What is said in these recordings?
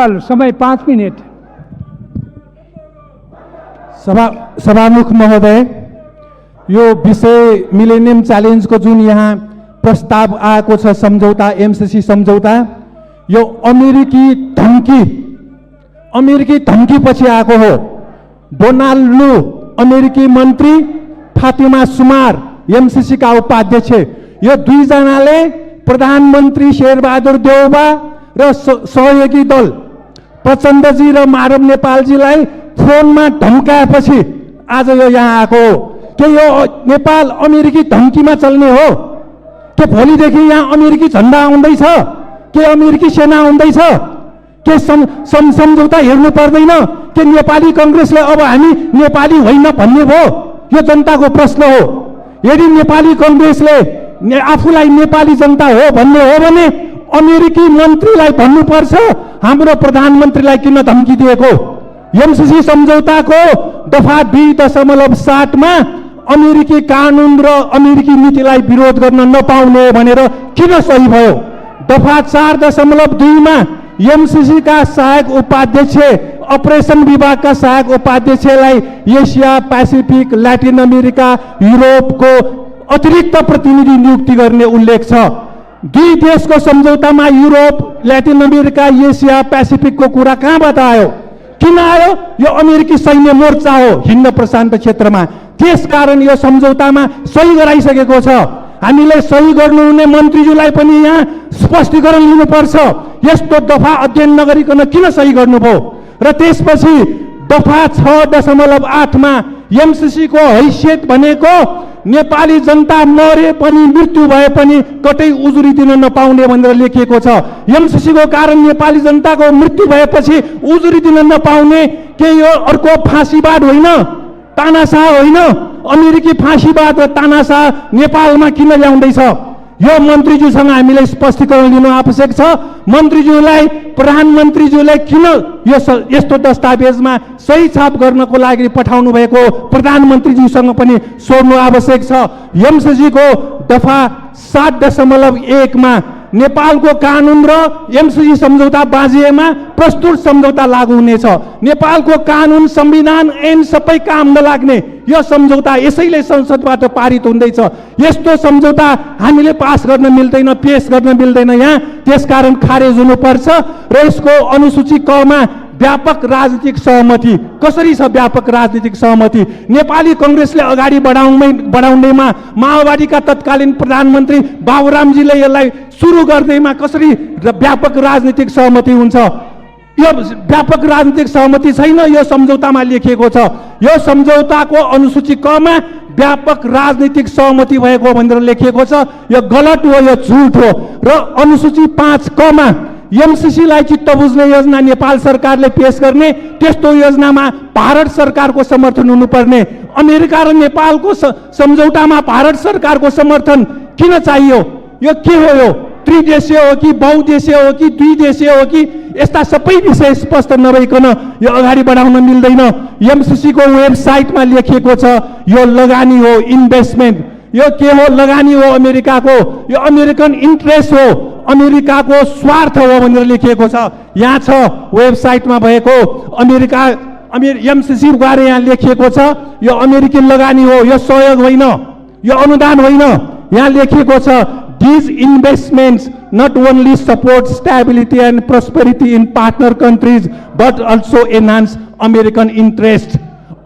नेपाल, समय 5 मिनट। सभामुख महोदय, यो विषय मिलेनियम च्यालेन्जको जुन यहाँ प्रस्ताव आएको छ सम्झौता, एमसीसी सम्झौता, यो अमेरिकी धम्की पछि आएको हो। डोनाल्ड लू अमेरिकी मन्त्री, फातिमा सुमार एमसीसी का उपाध्यक्ष, यो दुईजनाले प्रधानमन्त्री शेरबहादुर देउबा र सहयोगी दल प्रचण्डजी र माधव नेपालजीलाई फोनमा धम्काएपछि आज यो यहाँ आएको हो। के यो नेपाल अमेरिकी धम्कीमा चल्ने हो? के भोलिदेखि यहाँ अमेरिकी झण्डा आउँदैछ? के अमेरिकी सेना आउँदैछ? के सम्झौता हेर्नु पर्दैन? के नेपाली कांग्रेसले अब हामी नेपाली होइन भन्ने भयो? यो जनताको प्रश्न हो। यदि नेपाली कांग्रेसले आफूलाई नेपाली जनता हो भन्ने हो भने अमेरिकी मन्त्रीलाई भन्नुपर्छ हाम्रो प्रधानमन्त्रीलाई किन धम्की दिएको? एमसीसी सम्झौताको दफा 2.7 मा अमेरिकी कानुन र अमेरिकी नीतिलाई विरोध गर्न नपाउने भनेर किन सही भयो? दफा 4.2 मा एमसीसी का सहायक उपाध्यक्ष, अपरेशन विभाग का सहायक उपाध्यक्षलाई एसिया, पैसिफिक, ल्याटिन अमेरिका, युरोपको अतिरिक्त प्रतिनिधि नियुक्ति गर्ने उल्लेख छ। दुई देशको सम्झौतामा युरोप, ल्याटिन अमेरिका, एसिया, पैसिफिकको कुरा कहाँबाट आयो? किन आयो? यो अमेरिकी सैन्य मोर्चा हो हिन्द प्रशान्त क्षेत्रमा। त्यसकारण यो सम्झौतामा सही गराइसकेको छ। हामीले सही गर्नुहुने मन्त्रीज्यूलाई पनि यहाँ स्पष्टीकरण लिनुपर्छ। यस्तो दफा अध्ययन नगरिकन किन सही गर्नुभयो? र त्यसपछि दफा 6.8 मा एमसीसी को हैसियत भनेको नेपाली जनता मरे पनि मृत्यु भए पनि कतै उजुरी दिन नपाउने भनेर लेखिएको छ। एमसीसी को कारण नेपाली जनताको मृत्यु भएपछि उजुरी दिन नपाउने के यो अर्को फाँसीवाद होइन? तानाशाह होइन? अमेरिकी फाँसीवाद र तानाशाह नेपालमा किन ल्याउँदैछ? यो मन्त्रीज्यूसँग हामीले स्पष्टीकरण लिनु आवश्यक छ। मन्त्रीज्यूलाई, प्रधानमन्त्रीज्यूले किन यो यस्तो दस्तावेजमा सही छाप गर्नको लागि पठाउनु भएको प्रधानमन्त्रीज्यूसँग पनि सोध्नु आवश्यक छ। एमसीसी को दफा 7.1 मा नेपालको कानुन र एमसीसी सम्झौता बाँझिएमा प्रस्तुत सम्झौता लागू हुनेछ। नेपालको कानुन, संविधान, ऐन सबै काम नलाग्ने यो सम्झौता यसैले संसदबाट पारित हुँदैछ। यस्तो सम्झौता हामीले पास गर्न मिल्दैन, पेश गर्न मिल्दैन यहाँ। त्यसकारण खारेज हुनुपर्छ र यसको अनुसूची क मा व्यापक राजनीतिक सहमति। कसरी छ व्यापक राजनीतिक सहमति? नेपाली कांग्रेसले अगाडि बढाउनेमा माओवादीका तत्कालीन प्रधानमन्त्री बाबुरामजीले यसलाई सुरु गर्दैमा कसरी व्यापक राजनीतिक सहमति हुन्छ? यो व्यापक राजनीतिक सहमति छैन, यो सम्झौतामा लेखिएको छ। यो सम्झौताको अनुसूची क मा व्यापक राजनीतिक सहमति भएको भनेर लेखिएको छ। यो गलत हो, यो झुट हो। र अनुसूची 5 क मा एमसीसी लाई चित्त बुझ्ने योजना नेपाल सरकारले पेश गर्ने, त्यस्तो योजनामा भारत सरकारको समर्थन हुनुपर्ने। अमेरिका र नेपालको सम्झौतामा भारत सरकारको समर्थन किन चाहियो? यो के हो? यो त्रिदेशीय हो कि बहुदेशीय हो कि द्विदेशीय हो कि? यस्ता सबै विषय स्पष्ट नभइकन यो अगाडि बढाउन मिल्दैन। एमसीसी को वेबसाइटमा लेखिएको छ यो लगानी हो, इन्भेस्टमेन्ट। यो के हो? लगानी हो अमेरिकाको। यो अमेरिकन इन्ट्रेस्ट हो, अमेरिकाको स्वार्थ हो भनेर लेखिएको छ। यहाँ छ वेबसाइटमा भएको एमसीसी बारे यहाँ लेखिएको छ। यो अमेरिकी लगानी हो, यो सहयोग होइन, यो अनुदान होइन। यहाँ लेखिएको छ these investments not only support stability and prosperity in partner countries but also enhance American interest.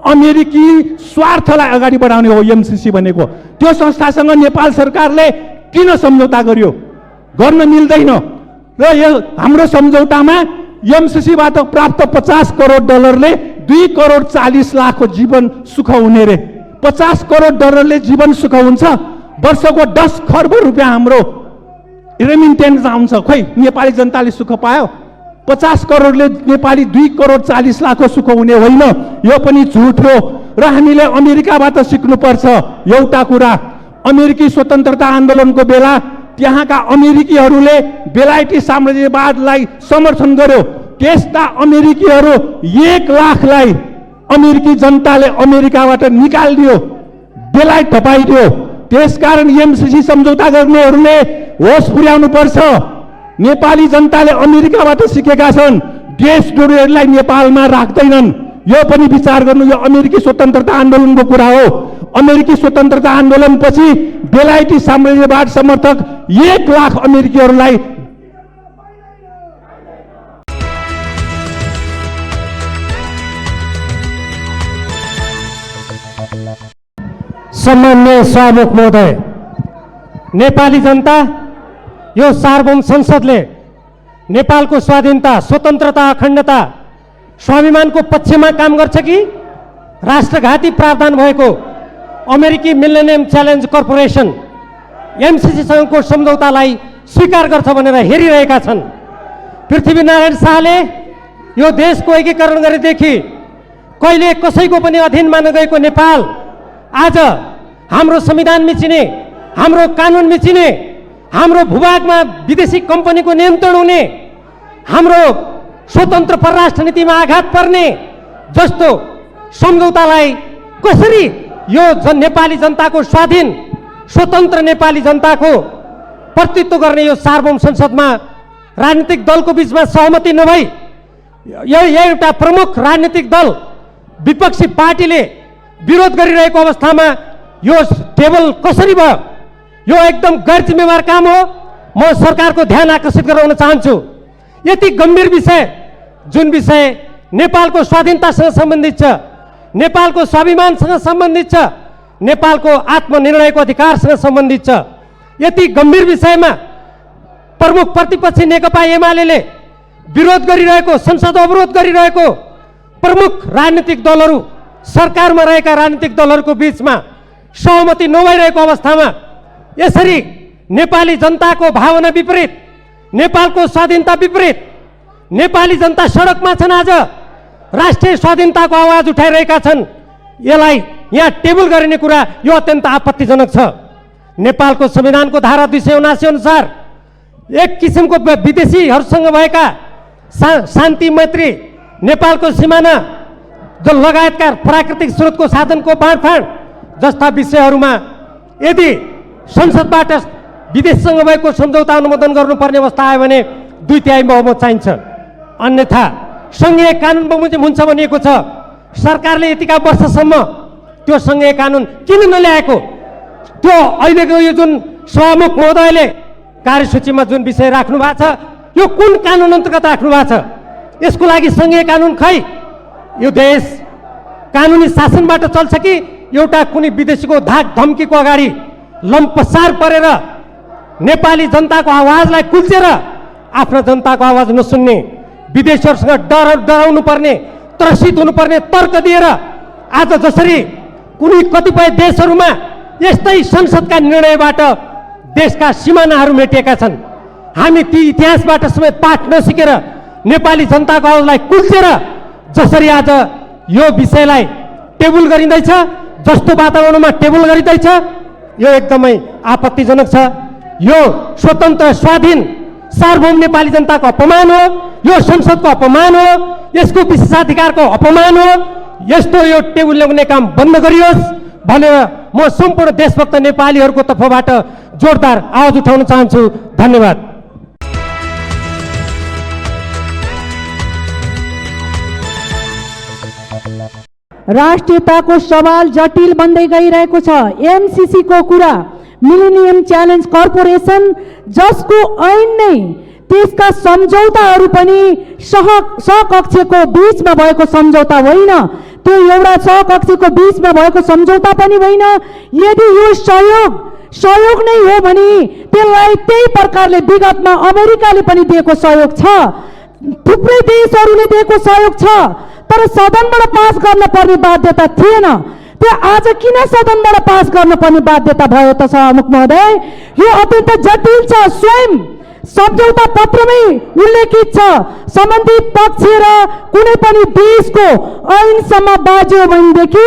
अमेरिकी स्वार्थलाई अगाडि बढाउने हो एमसीसी भनेको। त्यो संस्थासँग नेपाल सरकारले किन सम्झौता गर्यो? गर्न मिल्दैन। र यो हाम्रो सम्झौतामा एमसीसीबाट प्राप्त 50 करोड डलरले 2 करोड 40 लाखको जीवन सुख हुने रे। 50 करोड डलरले जीवन सुख हुन्छ? वर्षको 10 खर्ब रुपियाँ हाम्रो रेमिटेन्स आउँछ। खोइ नेपाली जनताले सुख पायो? 50 करोडले नेपाली 2 करोड 40 लाखको सुख हुने होइन। यो पनि झुट हो। र हामीले अमेरिकाबाट सिक्नुपर्छ एउटा कुरा। अमेरिकी स्वतन्त्रता आन्दोलनको बेला त्यहाँका अमेरिकीहरूले बेलायती साम्राज्यवादलाई समर्थन गर्यो। त्यस्ता अमेरिकीहरू 1 लाखलाई अमेरिकी जनताले अमेरिकाबाट निकालिदियो, बेलायत थपाइदियो। त्यसकारण एमसीसी सम्झौता गर्नेहरूले होस पुर्याउनु पर्छ। नेपाली जनताले अमेरिकाबाट सिकेका छन् देशद्रोहीहरूलाई नेपालमा राख्दैनन्। यो पनि विचार गर्नु। यो अमेरिकी स्वतन्त्रता आन्दोलनको कुरा हो। अमेरिकी स्वतन्त्रता आन्दोलनपछि बेलायती साम्राज्यवाद समर्थक 1 लाख अमेरिकीहरूलाई सम्माननीय सभामुख महोदय, नेपाली जनता यो सार्वभौम संसदले नेपालको स्वाधीनता, स्वतन्त्रता, अखण्डता, स्वाभिमानको पक्षमा काम गर्छ कि राष्ट्रघाती प्रावधान भएको अमेरिकी मिलेनियम च्यालेन्ज कर्पोरेसन एमसीसीसँगको सम्झौतालाई स्वीकार गर्छ भनेर हेरिरहेका छन्। पृथ्वीनारायण शाहले यो देशको एकीकरण गरेदेखि कहिले कसैको पनि अधीनमा नगएको नेपाल आज हाम्रो संविधान मिचिने, हाम्रो कानुन मिचिने, हाम्रो भूभागमा विदेशी कम्पनीको नियन्त्रण हुने, हाम्रो स्वतन्त्र परराष्ट्र नीतिमा आघात पर्ने जस्तो सम्झौतालाई कसरी यो नेपाली जनताको स्वाधीन स्वतन्त्र नेपाली जनताको प्रतिनिधित्व गर्ने यो सार्वभौम संसदमा राजनीतिक दलको बीचमा सहमति नभई यो एउटा प्रमुख राजनीतिक दल विपक्षी पार्टीले विरोध गरिरहेको अवस्थामा यो टेबल कसरी भयो? यो एकदम गैर जिम्मेवार काम हो। म सरकारको ध्यान आकर्षित गराउन चाहन्छु। यति गम्भीर विषय, जुन विषय नेपालको स्वाधीनतासँग सम्बन्धित छ, नेपालको स्वाभिमानसँग सम्बन्धित छ, नेपालको आत्मनिर्णयको अधिकारसँग सम्बन्धित छ, यति गम्भीर विषयमा प्रमुख प्रतिपक्षी नेकपा एमाले विरोध गरिरहेको, संसद अवरोध गरिरहेको प्रमुख राजनीतिक दलहरू, सरकारमा रहेका राजनीतिक दलहरूको बीचमा सहमति नभइरहेको अवस्थामा यसरी नेपाली जनताको भावना विपरीत, नेपालको स्वाधीनता विपरीत नेपाली जनता सडकमा छन्। आज राष्ट्रिय स्वाधीनताको आवाज उठाइरहेका छन्। यसलाई यहाँ टेबल गरिने कुरा यो अत्यन्त आपत्तिजनक छ। नेपालको संविधानको धारा 279 अनुसार एक किसिमको विदेशीहरूसँग भएका शान्ति मैत्री, नेपालको सिमाना जो लगायतका प्राकृतिक स्रोतको साधनको बाँडफाँड जस्ता विषयहरूमा यदि संसदबाट विदेशसँग भएको सम्झौता अनुमोदन गर्नुपर्ने अवस्था आयो भने 2/3 बहुमत चाहिन्छ। अन्यथा सङ्घीय कानुन बमोजिम हुन्छ भनिएको छ। सरकारले यतिका वर्षसम्म त्यो सङ्घीय कानुन किन नल्याएको? त्यो अहिलेको यो जुन सभामुख महोदयले कार्यसूचीमा जुन विषय राख्नु भएको छ, यो कुन कानुन अन्तर्गत राख्नु भएको छ? यसको लागि सङ्घीय कानुन खै? यो देश कानुनी शासनबाट चल्छ कि एउटा कुनै विदेशीको धाक धम्कीको अगाडि लम्पसार परेर नेपाली जनताको आवाजलाई कुल्चेर आफ्ना जनताको आवाज नसुन्ने, विदेशीहरूसँग डराउनु पर्ने, त्रसित हुनुपर्ने तर्क दिएर आज जसरी कुनै कतिपय देशहरूमा यस्तै संसदका निर्णयबाट देशका सिमानाहरू मेटिएका छन्, हामी ती इतिहासबाट समेत पाठ नसिकेर नेपाली जनताको आवाजलाई कुल्चेर जसरी आज यो विषयलाई टेबल गरिँदैछ, जस्तो वातावरणमा टेबल गरिँदैछ, यो एकदमै आपत्तिजनक छ। यो स्वतन्त्र स्वाधीन सार्वभौम नेपाली जनताको अपमान हो, यो संसदको अपमान हो, यसको विशेषाधिकारको अपमान हो। यस्तो यो टेबल ल्याउने काम बन्द गरियोस् भनेर म सम्पूर्ण देशभक्त नेपालीहरूको तर्फबाट जोरदार आवाज उठाउन चाहन्छु। धन्यवाद। राष्ट्रियताको सवाल जटिल बन्दै गइरहेको छ। एमसीसी को कुरा, मिलेनियम च्यालेन्ज कर्पोरेसन जसको ऐन नै त्यसका सम्झौताहरू पनि सहकक्षको बीचमा भएको सम्झौता होइन, त्यो एउटा सहकक्षको बीचमा भएको सम्झौता पनि होइन। यदि यो सहयोग नै हो भने त्यसलाई त्यही प्रकारले विगतमा अमेरिकाले पनि दिएको सहयोग छ, थुप्रै देशहरूले दिएको सहयोग छ, तर सदनबाट पास गर्न पर्ने बाध्यता थिएन। त्यो आज किन सदनबाट पास गर्न पर्ने बाध्यता भयो त सभामुख महोदय? यो अत्यन्त जटिल छ। स्वयं सम्झौता पत्रमै उल्लेखित छ, सम्बन्धित पक्ष र कुनै पनि देशको ऐनसम्म बाज्यो भनेदेखि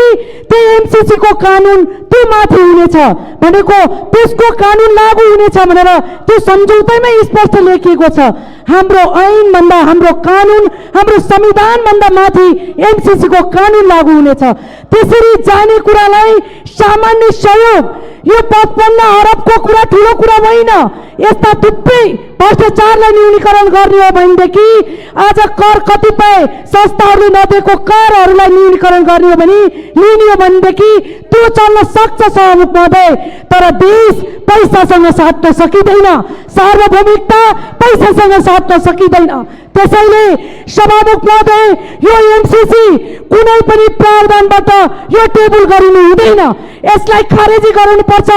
त्यो एमसीसी को कानुन त्यो माथि हुनेछ भनेको, त्यसको कानुन लागू हुनेछ भनेर त्यो सम्झौतामै स्पष्ट लेखिएको छ। हाम्रो ऐन भन्दा, हाम्रो कानुन, हाम्रो संविधान भन्दा माथि एमसीसी को कानुन लागू हुनेछ। त्यसरी जाने कुरालाई सामान्य सहयोग, यो 55 अरबको कुरा ठुलो कुरा होइन। यस्ता थुप्रै भ्रष्टाचारलाई न्यूनीकरण गर्ने हो भनेदेखि आज कर कतिपय संस्थाहरूले नदिएको करहरूलाई न्यूनीकरण गर्ने हो भने लिने हो भनेदेखि त्यो चल्न सक्छ सभामुख महोदय। तर देश पैसासँग साट्न सकिँदैन, सार्वभौमिकता पैसासँग साट्न सकिँदैन। त्यसैले सभामुख महोदय, यो एमसीसी कुनै पनि प्रावधानबाट यो टेबल गरिनु हुँदैन, यसलाई खारेजी गराउनुपर्छ।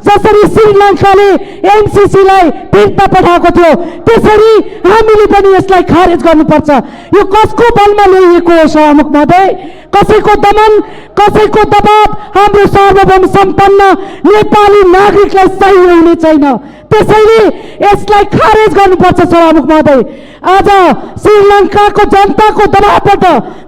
जसरी श्रीलङ्काले एमसीसीलाई फिर्ता पठाएको थियो त्यसरी हामीले पनि यसलाई खारेज गर्नुपर्छ। यो कसको बलमा ल्याइएको हो सभामुख महोदय? कसैको दमन, कसैको दबाव हाम्रो सार्वभौम सम्पन्न नेपाली नागरिकलाई सही हुने छैन। त्यसैले यसलाई खारेज गर्नुपर्छ सभामुख महोदय। आज श्रीलङ्काको जनताको दबावबाट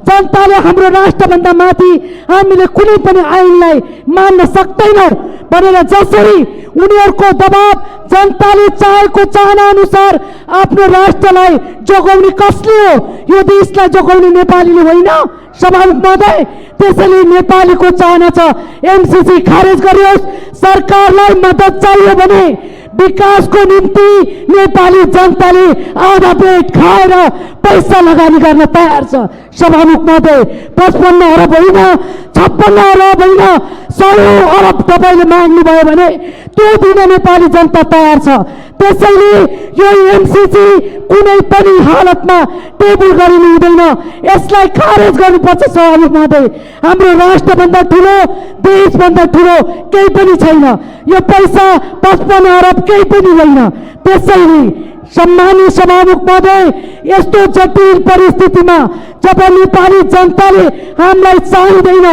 जनताले हाम्रो राष्ट्रभन्दा माथि हामीले कुनै पनि ऐनलाई मान्न सक्दैनौँ भनेर जसरी उनीहरूको दबाव जनताले चाहेको चाहना अनुसार आफ्नो राष्ट्रलाई जोगाउने कसले हो? यो देशलाई जोगाउने नेपालीले होइन सभामुख महोदय। त्यसैले नेपालीको चाहना छ एमसीसी खारेज गरियोस्। सरकारलाई मद्दत चाहियो भने विकासको निम्ति नेपाली जनताले आधा पेट खाएर पैसा लगानी गर्न तयार छ सभामुख महोदय। 55 अरब होइन, 56 अरब होइन, 100 अरब तपाईँले माग्नुभयो भने त्यो दिन नेपाली जनता तयार छ। त्यसैले यो एमसीसी कुनै पनि हालतमा टेबल गरिनु हुँदैन, यसलाई खारेज गर्नुपर्छ सभामुख महोदय। हाम्रो राष्ट्रभन्दा ठुलो, देशभन्दा ठुलो केही पनि छैन। यो पैसा 55 अरब केही पनि होइन। त्यसैले सम्मानीय सभामुख महोदय, यस्तो जटिल परिस्थितिमा जब नेपाली जनताले हामीलाई चाहिँदैन,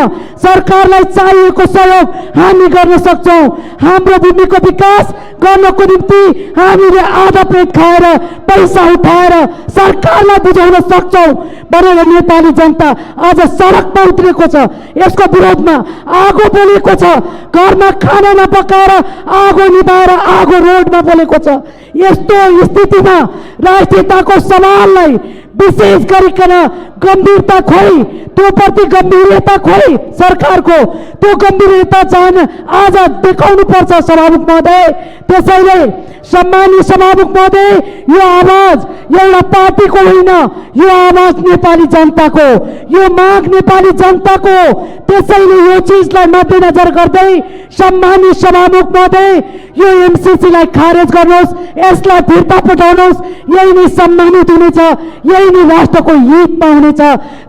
सरकारलाई चाहिएको सहयोग हामी गर्न सक्छौँ। हाम्रो भूमिको विकास गर्नको निम्ति हामीले आधा पेट खाएर पैसा उठाएर सरकारलाई बुझाउन सक्छौँ भनेर नेपाली जनता आज सडकमा उत्रेको छ। यसको विरोधमा आगो बोलेको छ, घरमा खाना नपकाएर आगो निभाएर आगो रोडमा बोलेको छ। यस्तो स्थितिमा राष्ट्रियताको सवाललाई विशेष गरिकन गम्भीरता खोइ, त्यो प्रति गम्भीरता खोइ सरकारको, त्यो गम्भीरता जान आज देखाउनु पर्छ सभामुख महोदय। त्यसैले सम्मानीय सभामुख महोदय, यो आवाज एउटा पार्टीको होइन, यो आवाज नेपाली जनताको, यो माग नेपाली जनताको। त्यसैले यो चिजलाई मध्यनजर गर्दै सम्मानीय सभामुख महोदय, यो एमसीसीलाई खारेज गर्नुहोस्, यसलाई फिर्ता पठाउनुहोस्। यही नै सम्मानित हुनेछ, यही नै राष्ट्रको हितमा हुनेछ।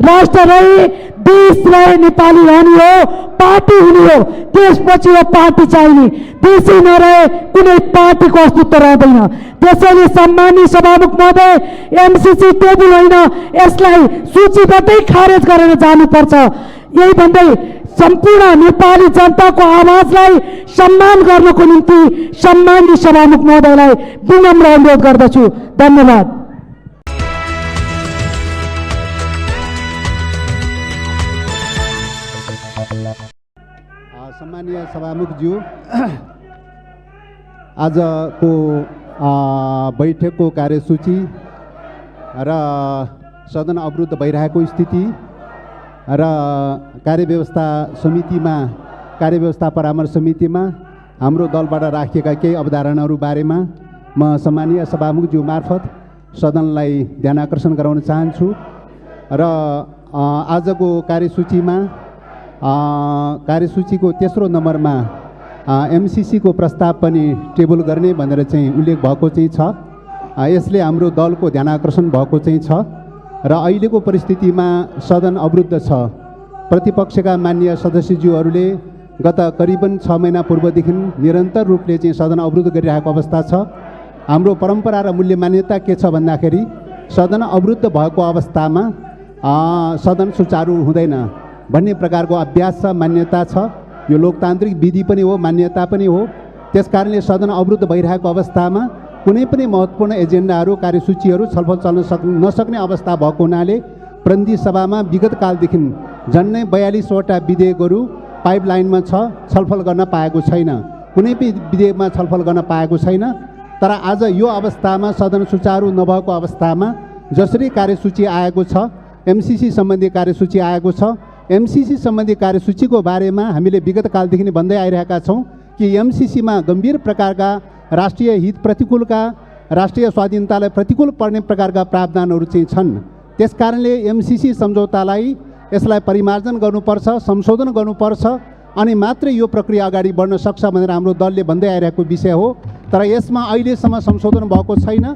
राष्ट्र रहे, देश रहे, नेपाली रहने हो, पार्टी हुने हो, त्यसपछि यो पार्टी चाहिने। देशै नरहे कुनै पार्टीको अस्तित्व रहँदैन। त्यसैले सम्मानीय सभामुख महोदय, एमसीसी टेबल होइन, यसलाई सूचीबाटै खारेज गरेर जानुपर्छ। यही भन्दै सम्पूर्ण नेपाली जनताको आवाजलाई सम्मान गर्नको निम्ति सम्मानीय सभामुख महोदयलाई विनम्र अनुरोध गर्दछु। धन्यवाद। सम्मानीय सभामुखज्यू, आजको बैठकको कार्यसूची र सदन अवरुद्ध भइरहेको स्थिति र कार्यव्यवस्था परामर्श समितिमा हाम्रो दलबाट राखिएका केही अवधारणाहरू बारेमा म सम्मानीय सभामुखज्यू मार्फत सदनलाई ध्यान आकर्षण गराउन चाहन्छु। र आजको कार्यसूचीको तेस्रो नम्बरमा एमसीसीको प्रस्ताव पनि टेबल गर्ने भनेर चाहिँ उल्लेख भएको चाहिँ छ। यसले हाम्रो दलको ध्यान आकर्षण भएको चाहिँ छ। र अहिलेको परिस्थितिमा सदन अवरुद्ध छ। प्रतिपक्षका माननीय सदस्यज्यूहरूले गत करिबन 6 महिना पूर्वदेखि निरन्तर रूपले चाहिँ सदन अवरुद्ध गरिरहेको अवस्था छ। हाम्रो परम्परा र मूल्य मान्यता के छ भन्दाखेरि सदन अवरुद्ध भएको अवस्थामा सदन सुचारू हुँदैन भन्ने प्रकारको अभ्यास छ, मान्यता छ। यो लोकतान्त्रिक विधि पनि हो, मान्यता पनि हो। त्यसकारणले सदन अवरुद्ध भइरहेको अवस्थामा कुनै पनि महत्त्वपूर्ण एजेन्डाहरू, कार्यसूचीहरू छलफल चल्न नसक्ने अवस्था भएको हुनाले प्रतिनिधि सभामा विगत कालदेखि झन्डै 42वटा विधेयकहरू पाइपलाइनमा छ, छलफल गर्न पाएको छैन। कुनै पनि विधेयकमा छलफल गर्न पाएको छैन। तर आज यो अवस्थामा सदन सुचारू नभएको अवस्थामा जसरी कार्यसूची आएको छ, एमसीसी सम्बन्धी कार्यसूची आएको छ, एमसीसी सम्बन्धी कार्यसूचीको बारेमा हामीले विगत कालदेखि भन्दै आइरहेका छौँ कि एमसीसीमा गम्भीर प्रकारका राष्ट्रिय हित प्रतिकूलका राष्ट्रिय स्वाधीनतालाई प्रतिकूल पर्ने प्रकारका प्रावधानहरू चाहिँ छन्। त्यसकारणले एमसिसी सम्झौतालाई यसलाई परिमार्जन गर्नुपर्छ, संशोधन गर्नुपर्छ अनि मात्रै यो प्रक्रिया अगाडि बढ्न सक्छ भनेर हाम्रो दलले भन्दै आइरहेको विषय हो। तर यसमा अहिलेसम्म संशोधन भएको छैन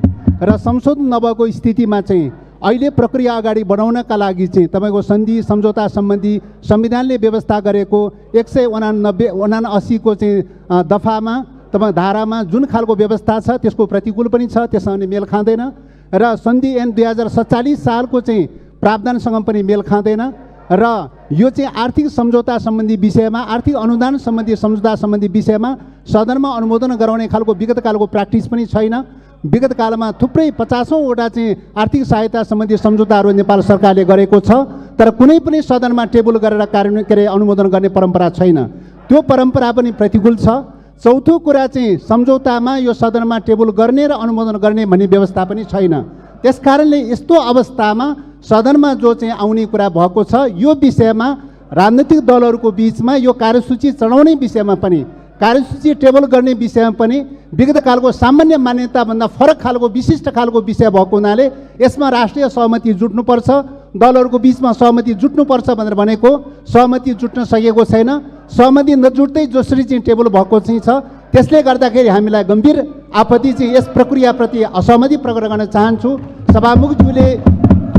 र संशोधन नभएको स्थितिमा चाहिँ अहिले प्रक्रिया अगाडि बढाउनका लागि चाहिँ तपाईँको सन्धि सम्झौता सम्बन्धी संविधानले व्यवस्था गरेको 189 को चाहिँ दफामा तपाईँ धारामा जुन खालको व्यवस्था छ त्यसको प्रतिकूल पनि छ, त्यससँग मेल खाँदैन र सन्धि ऐन 2047 सालको चाहिँ प्रावधानसँग पनि मेल खाँदैन र यो चाहिँ आर्थिक सम्झौता सम्बन्धी विषयमा, आर्थिक अनुदान सम्बन्धी सम्झौता सम्बन्धी विषयमा सदनमा अनुमोदन गराउने खालको विगत कालको प्र्याक्टिस पनि छैन। विगत कालमा थुप्रै 50औँवटा चाहिँ आर्थिक सहायता सम्बन्धी सम्झौताहरू नेपाल सरकारले गरेको छ, तर कुनै पनि सदनमा टेबल गरेर कार्यान्वयन अनुमोदन गर्ने परम्परा छैन। त्यो परम्परा पनि प्रतिकूल छ। चौथो कुरा चाहिँ सम्झौतामा यो सदनमा टेबल गर्ने र अनुमोदन गर्ने भन्ने व्यवस्था पनि छैन। त्यसकारणले यस्तो अवस्थामा सदनमा जो चाहिँ आउने कुरा भएको छ यो विषयमा राजनीतिक दलहरूको बिचमा यो कार्यसूची चढाउने विषयमा पनि, कार्यसूची टेबल गर्ने विषयमा पनि विगत कालको सामान्य मान्यताभन्दा फरक खालको विशिष्ट खालको विषय भएको हुनाले यसमा राष्ट्रिय सहमति जुट्नुपर्छ, दलहरूको बिचमा सहमति जुट्नुपर्छ भनेर भनेको सहमति जुट्न सकेको छैन। सहमति नजुट्दै जसरी चाहिँ टेबल भएको चाहिँ छ त्यसले गर्दाखेरि हामीलाई गम्भीर आपत्ति चाहिँ यस प्रक्रियाप्रति असहमति प्रकट गर्न चाहन्छु। सभामुखज्यूले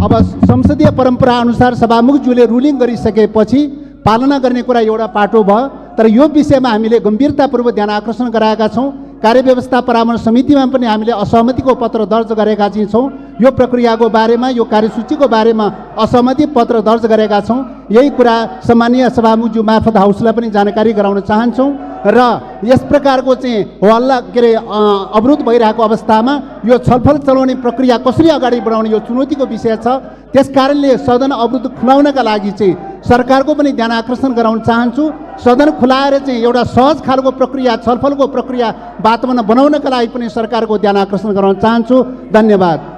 अब संसदीय परम्परा अनुसार सभामुखज्यूले रुलिङ गरिसकेपछि पालना गर्ने कुरा एउटा पाटो भयो, तर यो विषयमा हामीले गम्भीरतापूर्वक ध्यान आकर्षण गराएका छौँ। कार्यव्यवस्था परामर्श समितिमा पनि हामीले असहमतिको पत्र दर्ज गरेका चाहिँ छौँ। यो प्रक्रियाको बारेमा, यो कार्यसूचीको बारेमा असहमति पत्र दर्ज गरेका छौँ। यही कुरा सम्मानीय सभामुखज्यू मार्फत हाउसलाई पनि जानकारी गराउन चाहन्छौँ र यस प्रकारको चाहिँ हल्ला अवरोध भइरहेको अवस्थामा यो छलफल चलाउने प्रक्रिया कसरी अगाडि बढाउने यो चुनौतीको विषय छ। त्यसकारणले सदन अवरोध खुलाउनका लागि चाहिँ सरकारको पनि ध्यान आकर्षण गराउन चाहन्छु। सदन खुलाएर चाहिँ एउटा सहज खालको प्रक्रिया, छलफलको प्रक्रिया वातावरण बनाउनका लागि पनि सरकारको ध्यान आकर्षण गराउन चाहन्छु। धन्यवाद।